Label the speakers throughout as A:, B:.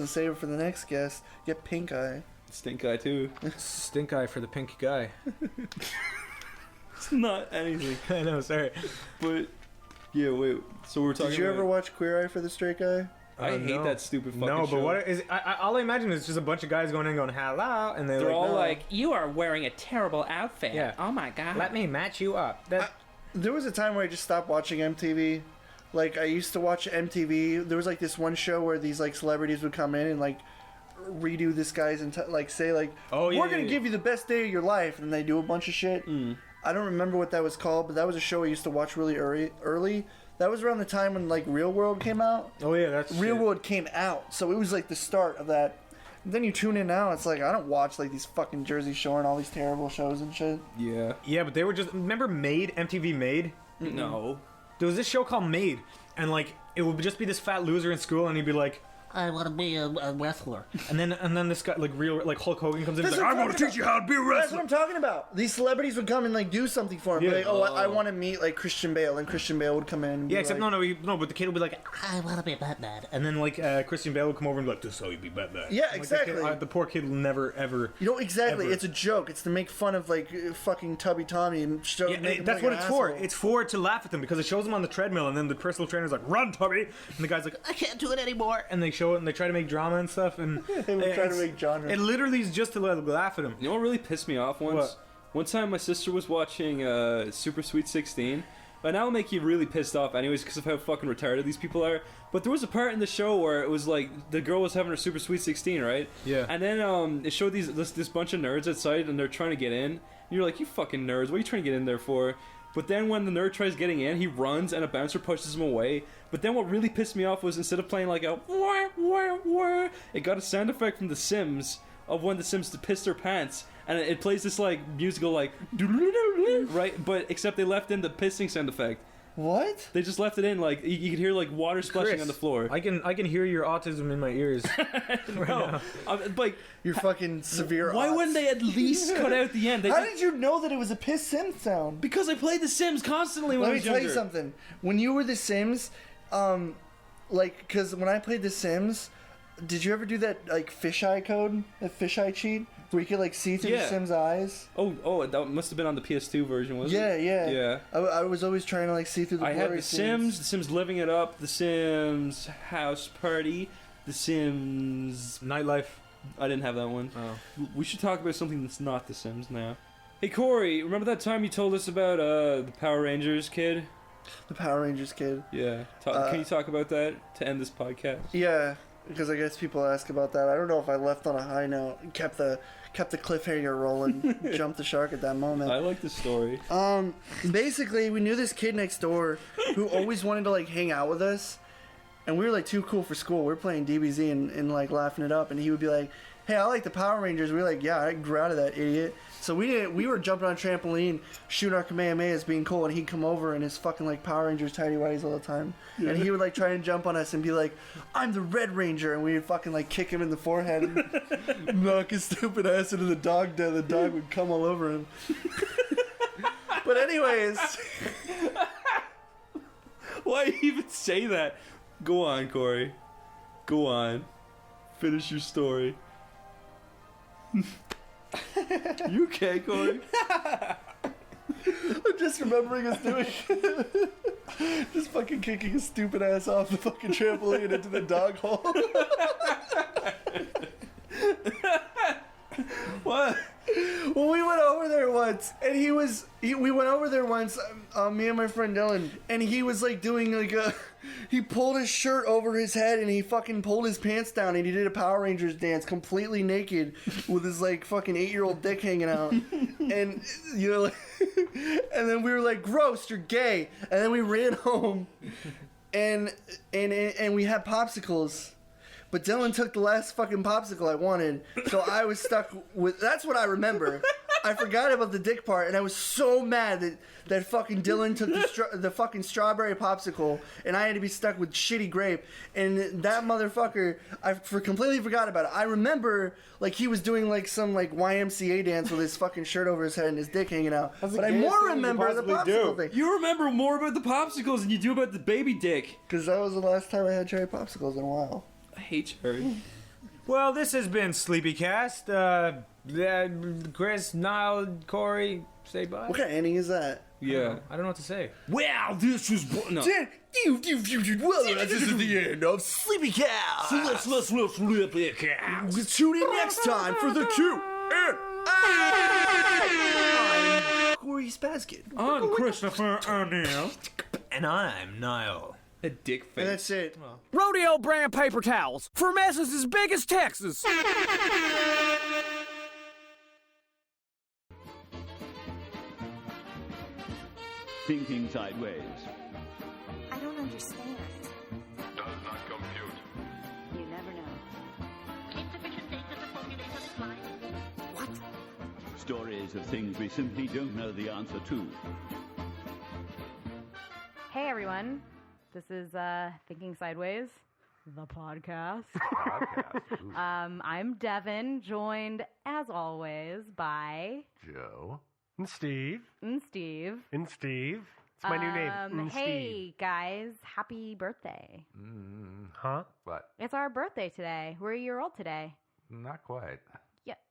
A: and save it for the next guest. Get pink eye.
B: Stink eye too.
C: Stink eye for the pink guy.
B: It's not anything.
C: I know, sorry.
B: But yeah, wait. So we're talking.
A: Did you
B: about,
A: ever watch Queer Eye for the Straight Guy?
B: I hate
C: no.
B: that stupid fucking
C: No,
B: show.
C: but what is? All I imagine is just a bunch of guys going in and going hello, and
D: They're
C: like,
D: all
C: no,
D: like, "You are wearing a terrible outfit."
C: Yeah.
D: Oh my god.
C: "Let me match you up."
A: There was a time where I just stopped watching MTV. Like, I used to watch MTV. There was, like, this one show where these, like, celebrities would come in and, like, redo this guy's, like, say, like,
C: Oh, yeah,
A: we're going to
C: yeah.
A: give you the best day of your life. And they do a bunch of shit. I don't remember what that was called, but that was a show I used to watch really early. That was around the time when, like, Real World came out.
C: Oh yeah, that's
A: Real
C: shit.
A: World came out. So it was, like, the start of that. And then you tune in now, it's like, I don't watch, like, these fucking Jersey Shore and all these terrible shows and shit.
B: Yeah.
C: Yeah, but they were just remember Made, MTV Made.
B: No.
C: There was this show called Made, and like it would just be this fat loser in school, and he'd be like,
E: I want to be a wrestler.
C: and then this guy like Hulk Hogan comes in, and
A: That's
C: he's like,
A: what
C: I'm gonna teach you how to be a
A: That's what
C: wrestler.
A: I'm talking about. These celebrities would come and like do something for him.
C: Yeah.
A: Be like, oh, I want to meet like Christian Bale, and Christian Bale would come in. And
C: Yeah,
A: be
C: except
A: like,
C: no, but the kid would be like,
E: I want to be Batman.
C: and then like Christian Bale would come over and be like, this is how you be Batman.
A: Yeah,
C: Like,
A: exactly.
C: The poor kid will never ever.
A: You know exactly.
C: Ever.
A: It's a joke. It's to make fun of like fucking Tubby Tommy and show.
C: Yeah,
A: make him
C: that's
A: look
C: what
A: like
C: it's
A: an
C: for.
A: asshole.
C: It's for to laugh at them because it shows them on the treadmill, and then the personal trainer's like, "Run, Tubby!" and the guy's like, "I can't do it anymore." And they show it, and they try to make drama and stuff, and
A: They would try to make genre.
C: It literally is just to laugh at him.
B: You know what really pissed me off once?
C: What?
B: One time my sister was watching Super Sweet 16. And that'll make you really pissed off anyways because of how fucking retarded these people are. But there was a part in the show where it was like the girl was having her Super Sweet 16, right?
C: Yeah.
B: And then it showed this bunch of nerds outside and they're trying to get in. And you're like, you fucking nerds, what are you trying to get in there for? But then when the nerd tries getting in, he runs and a bouncer pushes him away. But then what really pissed me off was instead of playing like a wah, wah, wah, it got a sound effect from The Sims of when the Sims pissed their pants. And it plays this like musical like right, but except they left in the pissing sound effect.
A: What?
B: They just left it in like you could hear like water splashing
C: Chris,
B: on the floor.
C: I can hear your autism in my ears.
B: No, like
A: You're fucking severe.
B: why
A: odds.
B: wouldn't they at least cut out the end? They
A: How did you know that it was a piss Sim sound?
B: because I played The Sims constantly when
A: Let
B: I
A: me
B: was
A: tell
B: younger.
A: you something. When you were The Sims, like, because when I played The Sims, did you ever do that, like, fisheye code? That fisheye cheat? Where you could, like, see through the
B: Yeah.
A: Sims' eyes?
B: Oh, that must have been on the PS2 version, wasn't
A: Yeah,
B: it?
A: yeah.
B: Yeah.
A: I was always trying to, like, see through the
B: I had
A: blurry
B: The
A: scenes.
B: Sims, The Sims Living It Up, The Sims House Party, The Sims...
C: Nightlife.
B: I didn't have that one.
C: Oh.
B: We should talk about something that's not The Sims now. Hey Corey, remember that time you told us about the Power Rangers kid?
A: The Power Rangers kid.
B: Yeah. Can you talk about that to end this podcast?
A: Yeah, because I guess people ask about that. I don't know if I left on a high note, kept the cliffhanger rolling, jumped the shark at that moment.
B: I like this story.
A: Basically, we knew this kid next door who always wanted to like hang out with us, and we were like too cool for school. We were playing DBZ and like laughing it up, and he would be like, "Hey, I like the Power Rangers." We were like, "Yeah, I grew out of that, idiot." So we were jumping on a trampoline, shooting our Kamehamehas, being cool, and he'd come over in his fucking like Power Rangers tidy whities all the time, and he would like try and jump on us and be like, "I'm the Red Ranger," and we would fucking like kick him in the forehead and knock his stupid ass into the dog den. The dog would come all over him. But anyways.
B: Why even say that? Go on, Corey. Go on. Finish your story. You okay, Corey?
A: I'm just remembering us doing just fucking kicking his stupid ass off the fucking trampoline into the dog hole.
B: What?
A: Well, we went over there once, and we went over there once, me and my friend Dylan, and he was like doing like he pulled his shirt over his head and he fucking pulled his pants down and he did a Power Rangers dance completely naked with his like fucking 8-year-old dick hanging out. And you know, like, and then we were like, gross, you're gay. And then we ran home and we had popsicles. But Dylan took the last fucking popsicle I wanted, so I was stuck with... That's what I remember. I forgot about the dick part, and I was so mad that fucking Dylan took the fucking strawberry popsicle, and I had to be stuck with shitty grape. And that motherfucker, completely forgot about it. I remember, like, he was doing, like, some, like, YMCA dance with his fucking shirt over his head and his dick hanging out.
C: That's the
A: But I
C: gayest
A: more
C: thing you
A: remember the
C: possibly
A: popsicle
C: do.
A: thing.
B: You remember more about the popsicles than you do about the baby dick.
A: Because that was the last time I had cherry popsicles in a while.
B: I hate Cherry.
C: Well, this has been Sleepycast. Chris, Niall, Corey, say bye.
A: What kind of ending is that?
B: Yeah.
C: I don't know what to say.
B: Well, this was no.
A: Well, this is the end of Sleepy Cow.
B: So let's Sleepy Cow.
A: Tune in next time for the Q and I'm Corey Spaskin.
B: I'm Christopher O'Neill.
C: And I'm Niall.
B: A dick face.
A: And that's it.
F: Rodeo brand paper towels for messes as big as Texas.
G: Thinking Sideways.
H: I don't understand.
I: Does not compute.
H: You never know.
E: Insufficient data to formulate a reply.
H: What?
G: Stories of things we simply don't know the answer to.
J: Hey everyone, this is Thinking Sideways, the podcast. I'm Devin, joined as always by
I: Joe.
K: And Steve.
J: Steve.
K: And Steve. It's my new name.
J: Hey
K: Steve.
J: guys, happy birthday!
K: Huh?
I: But
J: It's our birthday today. We're a year old today.
I: not quite.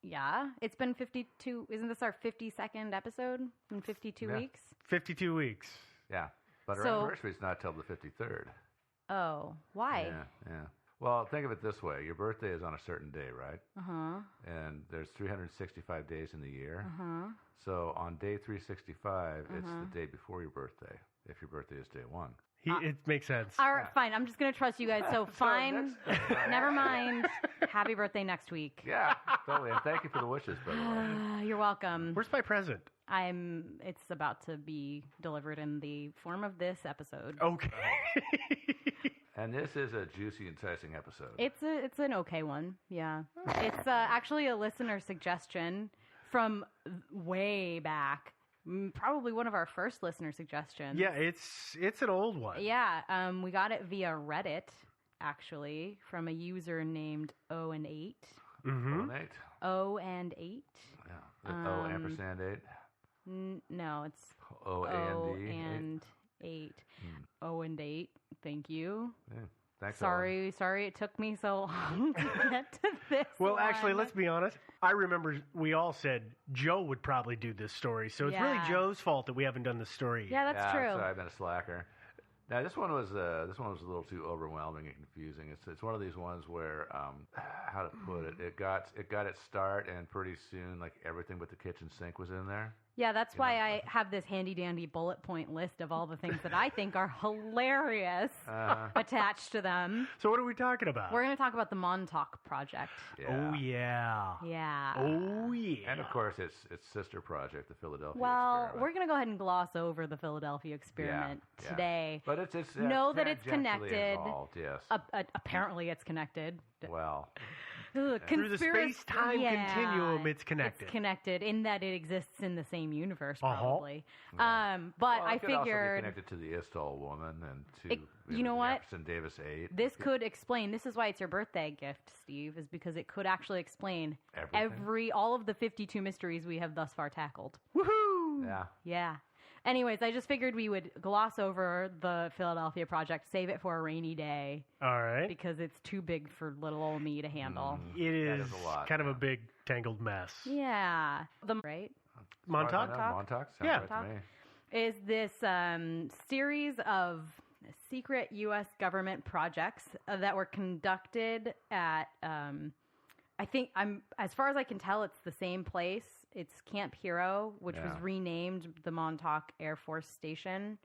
J: Yeah. It's been 52. Isn't this our 52nd episode in 52
I: Yeah.
J: weeks?
K: 52 weeks.
I: Yeah. But our
J: So-
I: anniversary's not till the 53rd.
J: Oh, why?
I: Yeah. Well, think of it this way. Your birthday is on a certain day, right?
J: Uh-huh.
I: And there's 365 days in the year. So on day 365, it's the day before your birthday, if your birthday is day 1.
K: It makes sense.
J: All right, fine. I'm just gonna trust you guys. So fine. Never mind. Happy birthday next week.
I: Yeah, totally. And thank you for the wishes, by the way.
J: You're welcome.
K: Where's my present?
J: It's about to be delivered in the form of this episode.
K: Okay.
I: And this is a juicy, enticing episode.
J: It's an okay one. Yeah. It's actually a listener suggestion from way back. Probably one of our first listener suggestions.
K: Yeah, it's an old one.
J: Yeah. We got it via Reddit, actually, from a user named O and 8.
I: Mm-hmm. 8.
J: O and 8.
I: Yeah. O ampersand 8.
J: No, it's
I: O A
J: and 8. O and 8. Thank you.
I: Yeah. Thanks.
J: Sorry it took me so long to get to this.
K: Well, actually,
J: one.
K: let's be honest. I remember we all said Joe would probably do this story, so it's really
J: Yeah.
K: Joe's fault that we haven't done this story
J: Yeah,
K: yet.
J: that's true.
I: Sorry, I've been a slacker. Now this one was a little too overwhelming and confusing. It's one of these ones where how to put it? It got its start, and pretty soon like everything but the kitchen sink was in there.
J: Yeah, that's why I have this handy-dandy bullet point list of all the things that I think are hilarious attached to them.
K: So what are we talking about?
J: We're going to talk about the Montauk Project.
I: Yeah.
K: Oh, yeah.
J: Yeah.
K: Oh, yeah.
I: And of course, its sister project, the Philadelphia
J: Well,
I: experiment.
J: we're going to go ahead and gloss over the Philadelphia experiment
I: Yeah.
J: today.
I: But it's
J: know that it's
I: tangentially
J: connected.
I: Involved, yes.
J: Apparently, it's connected.
I: Well,
K: Through the space-time continuum, it's connected.
J: It's connected in that it exists in the same universe,
K: Uh-huh.
J: probably. But
I: well,
J: I
I: it could also be
J: figured
I: connected to the Istall woman and to
J: you know what?
I: Jefferson Davis 8.
J: this could explain. This is why it's your birthday gift, Steve, is because it could actually explain
I: Everything?
J: all of the 52 mysteries we have thus far tackled.
K: Woohoo!
I: Yeah.
J: Yeah. Anyways, I just figured we would gloss over the Philadelphia Project, save it for a rainy day
K: All right.
J: because it's too big for little old me to handle.
K: It is,
I: is a lot,
K: kind of
I: yeah.
K: a big, tangled mess.
J: Yeah. Right?
K: Montauk?
I: Montauk? Sounds
K: Yeah.
I: right to me.
J: Is this series of secret U.S. government projects that were conducted at, I think, as far as I can tell, it's the same place. It's Camp Hero, which was renamed the Montauk Air Force Station,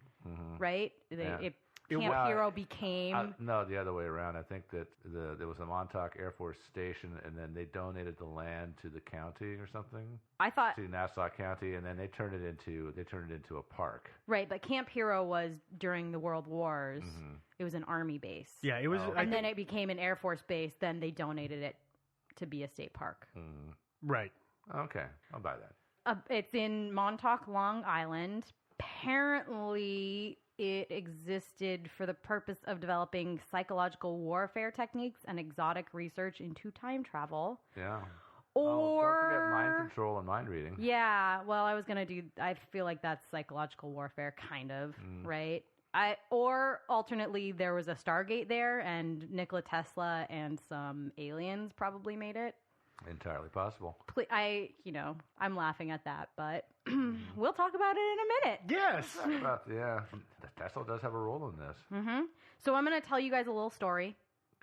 J: right? Camp Hero became...
I: No, the other way around. I think that there was a Montauk Air Force Station, and then they donated the land to the county or something.
J: I thought...
I: To Nassau County, and then they turned it into a park.
J: Right, but Camp Hero was during the World Wars. It was an army base.
K: Yeah, it was.
J: Then it became an Air Force base. Then they donated it to be a state park.
K: Right.
I: Okay, I'll buy that.
J: It's in Montauk, Long Island. Apparently, it existed for the purpose of developing psychological warfare techniques and exotic research into time travel.
I: Yeah.
J: Or
I: don't forget mind control and mind reading.
J: Yeah, well, I feel like that's psychological warfare, kind of, right? Or alternately, there was a Stargate there, and Nikola Tesla and some aliens probably made it.
I: Entirely possible.
J: I'm laughing at that, but we'll talk about it in a minute.
K: Yes.
I: Tesla does have a role in this.
J: Mm-hmm. So I'm going to tell you guys a little story.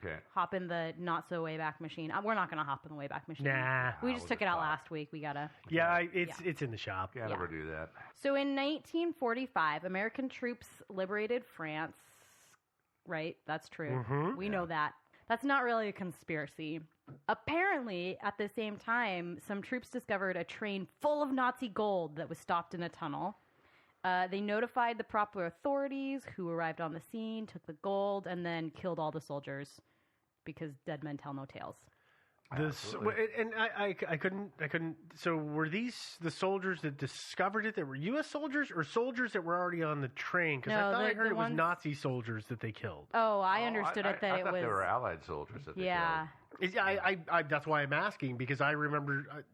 I: Okay.
J: Hop in the not so Wayback Machine. We're not going to hop in the Wayback Machine.
K: Nah.
J: We just took it out last week. We gotta.
K: Yeah, it's in the shop.
I: Can't ever do that.
J: So in 1945, American troops liberated France. Right, that's true.
K: Mhm.
J: We know that. That's not really a conspiracy. Apparently, at the same time, some troops discovered a train full of Nazi gold that was stopped in a tunnel. They notified the proper authorities, who arrived on the scene, took the gold, and then killed all the soldiers because dead men tell no tales.
K: And I couldn't. So were these the soldiers that discovered it that were U.S. soldiers or soldiers that were already on the train? Because I thought I heard it was Nazi soldiers that they killed.
J: Oh, I understood
I: I
J: it that it
I: thought
J: was.
I: they were Allied soldiers that they killed.
K: I that's why I'm asking, because I remember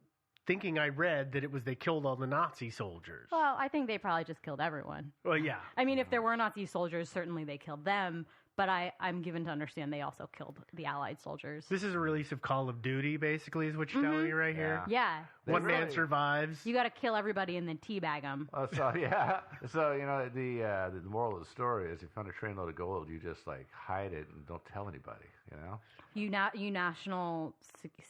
K: thinking I read that it was they killed all the Nazi soldiers.
J: Well, I think they probably just killed everyone.
K: Well, yeah.
J: I mean, if there were Nazi soldiers, certainly they killed them. But I'm given to understand they also killed the Allied soldiers.
K: This is a release of Call of Duty, basically, is what you're telling me right here.
J: Yeah.
K: One man survives.
J: You got to kill everybody and then teabag them.
I: So the moral of the story is, if you find a trainload of gold, you just like hide it and don't tell anybody.
J: You national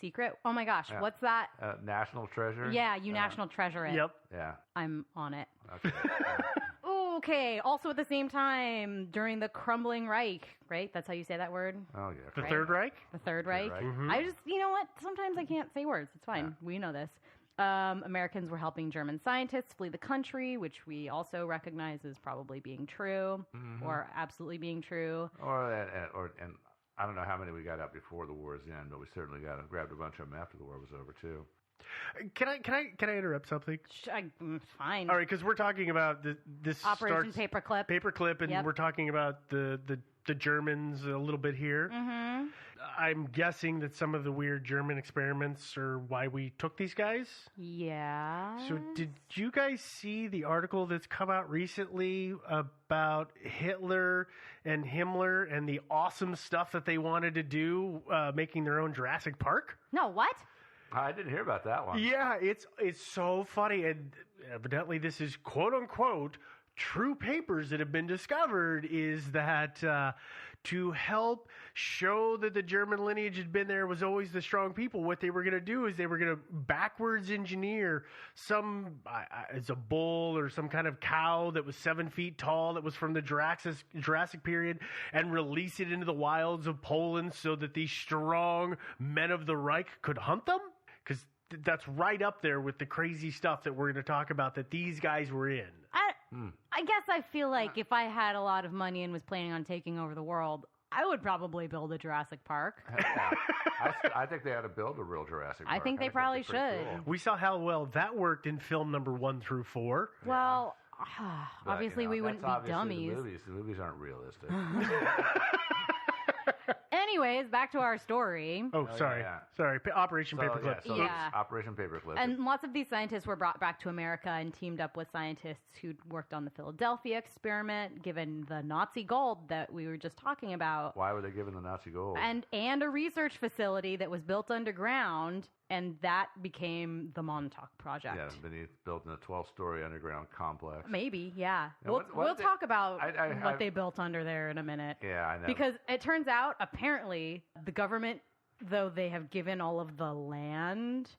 J: secret. Oh my gosh, what's that?
I: National treasure.
J: Yeah, you national treasure it.
K: Yep.
I: Yeah.
J: I'm on it.
I: Okay.
J: Okay. Also, at the same time, during the crumbling Reich, right? That's how you say that word.
I: Oh yeah.
K: The Third Reich.
J: The Third Reich.
K: Mhm.
J: I just, you know what? Sometimes I can't say words. It's fine. We know this. Americans were helping German scientists flee the country, which we also recognize as probably being true, or absolutely being true.
I: And I don't know how many we got out before the war's end, but we certainly grabbed a bunch of them after the war was over too.
K: Can I interrupt something?
J: Fine.
K: All right, because we're talking about this
J: Operation Paperclip.
K: Paperclip, and we're talking about the Germans a little bit here.
J: Mm-hmm.
K: I'm guessing that some of the weird German experiments are why we took these guys.
J: Yeah.
K: So did you guys see the article that's come out recently about Hitler and Himmler and the awesome stuff that they wanted to do, making their own Jurassic Park?
J: No, what?
I: I didn't hear about that one.
K: Yeah, it's so funny, and evidently this is quote unquote true papers that have been discovered. Is that to help show that the German lineage had been there, was always the strong people, what they were going to do is they were going to backwards engineer some as a bull or some kind of cow that was 7 feet tall that was from the Jurassic period, and release it into the wilds of Poland so that these strong men of the Reich could hunt them. Because that's right up there with the crazy stuff that we're going to talk about that these guys were in.
J: I guess I feel like if I had a lot of money and was planning on taking over the world, I would probably build a Jurassic Park.
I: I think they ought to build a real Jurassic Park.
J: I think they probably should.
K: Cool. We saw how well that worked in film number 1 through 4.
J: Well, obviously we wouldn't be dummies.
I: The movies aren't realistic.
J: Anyways, back to our story.
K: Oh, sorry. Sorry. Operation Paperclip.
I: Operation Paperclip.
J: And lots of these scientists were brought back to America and teamed up with scientists who'd worked on the Philadelphia experiment, given the Nazi gold that we were just talking about.
I: Why were they given the Nazi gold?
J: And a research facility that was built underground, and that became the Montauk Project.
I: Yeah, built in a 12-story underground complex.
J: Maybe, yeah.
I: Now,
J: we'll talk about what they built under there in a minute.
I: Yeah, I know.
J: Because it turns out, apparently, the government, though they have given all of the land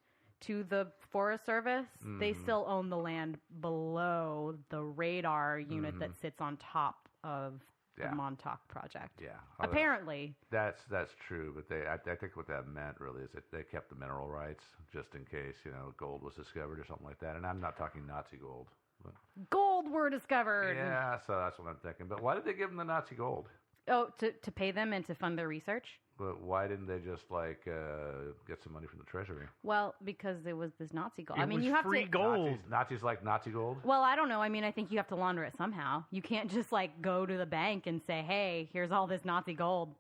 J: to the Forest Service, they still own the land below the radar unit that sits on top of the Montauk Project.
I: Yeah.
J: Apparently.
I: That's true, but I think what that meant really is that they kept the mineral rights just in case, gold was discovered or something like that. And I'm not talking Nazi gold. But
J: gold were discovered.
I: Yeah, so that's what I'm thinking. But why did they give them the Nazi gold?
J: Oh, to pay them and to fund their research?
I: But why didn't they just get some money from the treasury?
J: Well, because it was this Nazi gold.
K: You have free gold.
I: Nazis like Nazi gold?
J: Well, I don't know. I think you have to launder it somehow. You can't just go to the bank and say, "Hey, here's all this Nazi gold.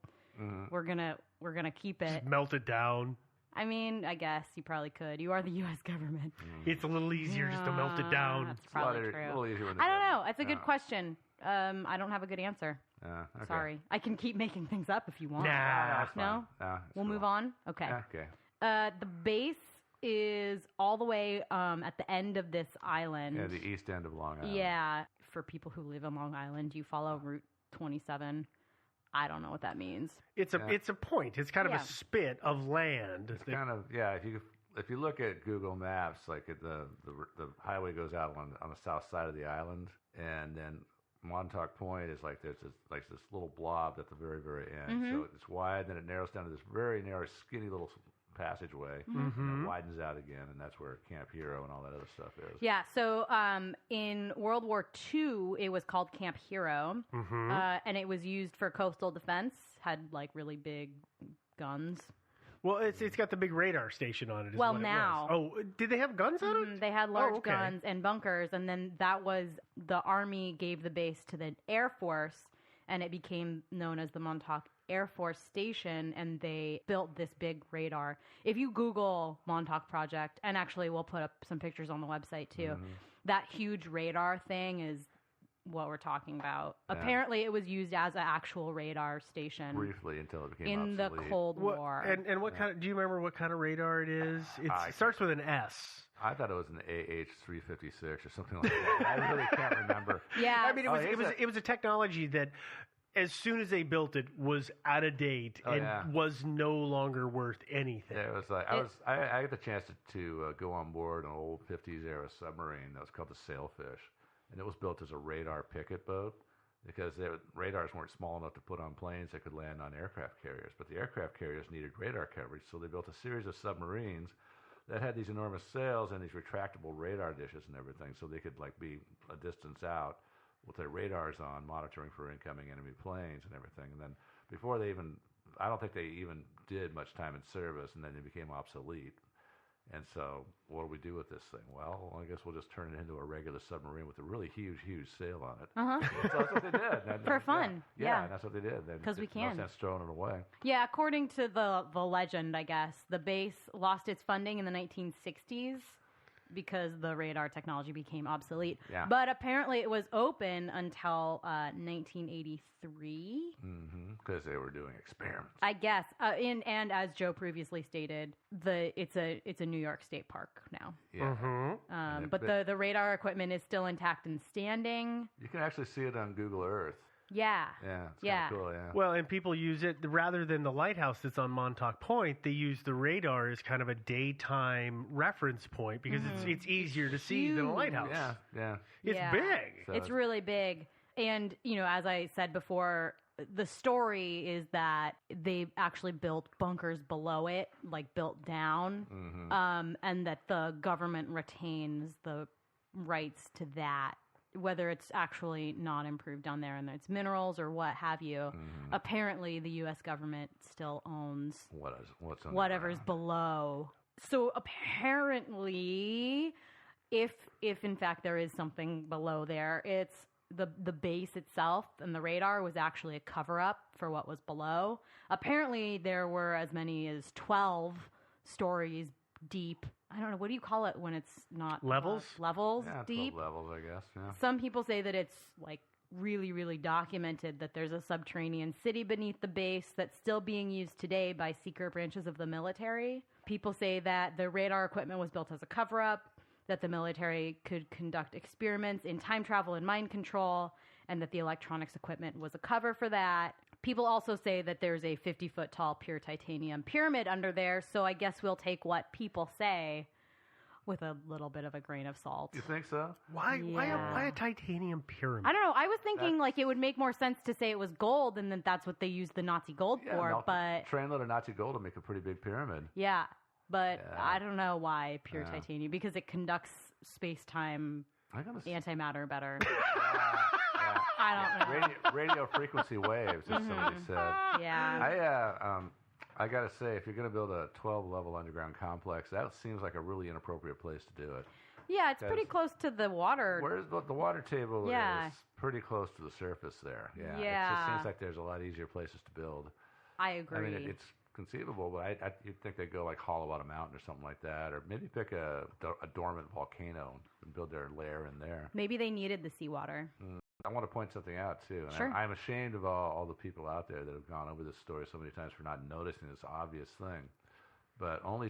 J: We're gonna keep it."
K: Just melt it down.
J: I guess you probably could. You are the U.S. government.
K: It's a little easier just to melt it down.
J: That's probably true.
I: A little easier
J: I don't know. It's a good question. I don't have a good answer.
I: Okay.
J: Sorry. I can keep making things up if you want.
K: Nah.
I: That's fine.
J: No?
I: It's
J: We'll
I: cool.
J: move on? Okay.
I: Yeah, okay.
J: The base is all the way at the end of this island.
I: Yeah, the east end of Long Island.
J: Yeah. For people who live on Long Island, you follow Route 27. I don't know what that means.
K: It's a point. It's kind of a spit of land.
I: It's kind of If you look at Google Maps, like the highway goes out on the south side of the island, and then Montauk Point is like there's this little blob at the very, very end.
J: Mm-hmm.
I: So it's wide, then it narrows down to this very narrow, skinny little passageway, and it widens out again, and that's where Camp Hero and all that other stuff is.
J: Yeah, so in World War II, it was called Camp Hero, and it was used for coastal defense, had like really big guns.
K: Well, it's got the big radar station on it.
J: Well, now.
K: Oh, did they have guns on it?
J: They had large guns and bunkers, and then the Army gave the base to the Air Force, and it became known as the Montauk Air Force Station, and they built this big radar. If you Google Montauk Project, and actually we'll put up some pictures on the website too, that huge radar thing is what we're talking about. Yeah. Apparently it was used as an actual radar station.
I: Briefly until it became
J: in
I: obsolete.
J: the Cold War.
K: And what kind of, do you remember what kind of radar it is? It starts with an S.
I: I thought it was an AH-356 or something like that. I really can't remember.
J: Yeah.
K: I mean, it was a technology that as soon as they built it was out of date and was no longer worth anything.
I: Yeah, it was like I got the chance to go on board an old 50s era submarine that was called the Sailfish, and it was built as a radar picket boat because radars weren't small enough to put on planes that could land on aircraft carriers, but the aircraft carriers needed radar coverage, so they built a series of submarines that had these enormous sails and these retractable radar dishes and everything, so they could like be a distance out with their radars on, monitoring for incoming enemy planes and everything. And then before they even, I don't think they even did much time in service, and then they became obsolete. And so what do we do with this thing? Well, I guess we'll just turn it into a regular submarine with a really huge, huge sail on it. So that's what they did.
J: For fun.
I: Yeah, that's what they did.
J: Because we can.
I: No sense throwing it away.
J: Yeah, according to the legend, I guess, the base lost its funding in the 1960s because the radar technology became obsolete.
I: Yeah.
J: But apparently it was open until 1983.
I: Because they were doing experiments.
J: I guess. And as Joe previously stated, it's a New York State park now.
I: Yeah.
J: But the radar equipment is still intact and standing.
I: You can actually see it on Google Earth.
J: Yeah.
I: Yeah. It's kind of cool, yeah.
K: Well, and people use it rather than the lighthouse that's on Montauk Point. They use the radar as kind of a daytime reference point because it's easier to see than a lighthouse.
I: Yeah.
K: It's big.
J: So it's really big. And, as I said before, the story is that they actually built bunkers below it, like built down, and that the government retains the rights to that. Whether it's actually not improved down there and it's minerals or what have you, apparently the U.S. government still owns whatever's below. So apparently, if in fact there is something below there, it's the base itself, and the radar was actually a cover-up for what was below. Apparently there were as many as 12 stories deep. I don't know, what do you call it when it's not
K: levels?
J: Levels deep.
I: 12 levels, I guess. Yeah.
J: Some people say that it's like really, really documented that there's a subterranean city beneath the base that's still being used today by secret branches of the military. People say that the radar equipment was built as a cover-up, that the military could conduct experiments in time travel and mind control, and that the electronics equipment was a cover for that. People also say that there's a 50-foot tall pure titanium pyramid under there, so I guess we'll take what people say with a little bit of a grain of salt.
I: You think so?
K: Why a titanium pyramid?
J: I don't know. I was thinking like it would make more sense to say it was gold, and then that's what they used the Nazi gold for. But
I: trainload of Nazi gold to make a pretty big pyramid.
J: Yeah, but I don't know why pure titanium, because it conducts space-time antimatter better. I don't know.
I: Radio frequency waves, as somebody said.
J: Yeah.
I: I gotta say, if you're gonna build a 12-level underground complex, that seems like a really inappropriate place to do it.
J: Yeah, it's pretty close to the water.
I: Where's the water table is pretty close to the surface there. Yeah. It just seems like there's a lot easier places to build.
J: I agree.
I: I mean, it's conceivable, but you'd think they'd go like hollow out a mountain or something like that, or maybe pick a dormant volcano and build their lair in there.
J: Maybe they needed the seawater.
I: I want to point something out too. And
J: Sure.
I: I'm ashamed of all the people out there that have gone over this story so many times for not noticing this obvious thing. But only